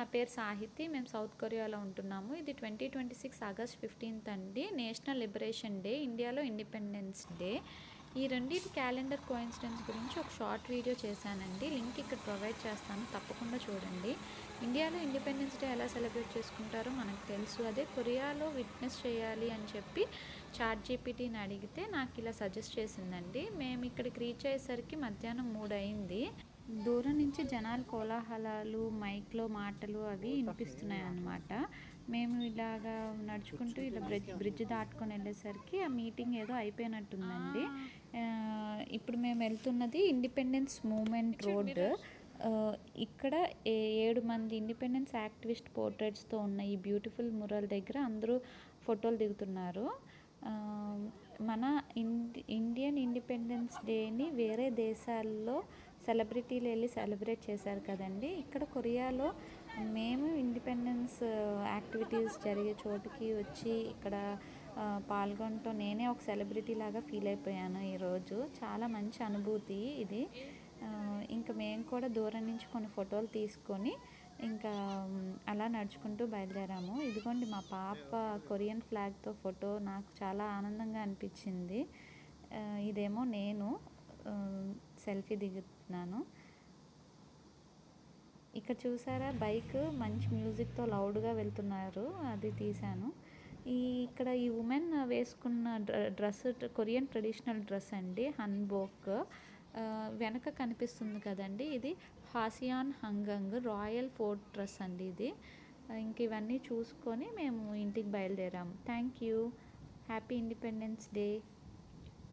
నా పేరు సాహితి. మేము సౌత్ కొరియాలో ఉంటున్నాము. ఇది 2026 ఆగస్ట్ 15th అండి. నేషనల్ లిబరేషన్ డే, ఇండియాలో ఇండిపెండెన్స్ డే. ఈ రెండింటి క్యాలెండర్ కోఇన్సిడెన్స్ గురించి ఒక షార్ట్ వీడియో చేశానండి. లింక్ ఇక్కడ ప్రొవైడ్ చేస్తాను, తప్పకుండా చూడండి. ఇండియాలో ఇండిపెండెన్స్ డే ఎలా సెలబ్రేట్ చేసుకుంటారో మనకు తెలుసు. అదే కొరియాలో విట్నెస్ చేయాలి అని చెప్పి చాట్‌జీపీటీని అడిగితే నాకు ఇలా సజెస్ట్ చేసిందండి. మేము ఇక్కడికి రీచ్ అయ్యేసరికి మధ్యాహ్నం 3 అయింది. దూరం నుంచి జనాల కోలాహలాలు, మైక్లో మాటలు అవి వినిపిస్తున్నాయి అన్నమాట. మేము ఇలాగా నడుచుకుంటూ ఇలా బ్రిడ్జ్ దాటుకొని వెళ్ళేసరికి ఆ మీటింగ్ ఏదో అయిపోయినట్టుందండి. ఇప్పుడు మేము వెళ్తున్నది ఇండిపెండెన్స్ మూమెంట్ రోడ్. ఇక్కడ 7 మంది ఇండిపెండెన్స్ యాక్టివిస్ట్ పోర్ట్రేట్స్తో ఉన్న ఈ బ్యూటిఫుల్ మురల్ దగ్గర అందరూ ఫోటోలు దిగుతున్నారు. మన ఇండియన్ ఇండిపెండెన్స్ డేని వేరే దేశాల్లో సెలబ్రిటీలు వెళ్ళి సెలబ్రేట్ చేశారు కదండి. ఇక్కడ కొరియాలో మేము ఇండిపెండెన్స్ యాక్టివిటీస్ జరిగే చోటుకి వచ్చి ఇక్కడ పాల్గొనటం నేనే ఒక సెలబ్రిటీ లాగా ఫీల్ అయిపోయాను ఈరోజు. చాలా మంచి అనుభూతి ఇది. ఇంకా మేము కూడా దూరం నుంచి కొన్ని ఫోటోలు తీసుకొని ఇంకా అలా నడుచుకుంటూ బయలుదేరాము. ఇదిగోండి మా పాప కొరియన్ ఫ్లాగ్తో ఫోటో. నాకు చాలా ఆనందంగా అనిపించింది. ఇదేమో నేను సెల్ఫీ దిగుతున్నాను. ఇక్కడ చూసారా, బైక్ మంచి మ్యూజిక్తో లౌడ్గా వెళ్తున్నారు, అది తీశాను. ఇక్కడ ఈ ఉమెన్ వేసుకున్న డ్రెస్ కొరియన్ ట్రెడిషనల్ డ్రెస్ అండి, హన్బోక్. వెనక కనిపిస్తుంది కదండి, ఇది హాసియాన్ హంగంగ్ రాయల్ ఫోర్ట్ డ్రెస్ అండి ఇది. ఇంక ఇవన్నీ చూసుకొని మేము ఇంటికి బయలుదేరాము. Thank you. Happy independence day.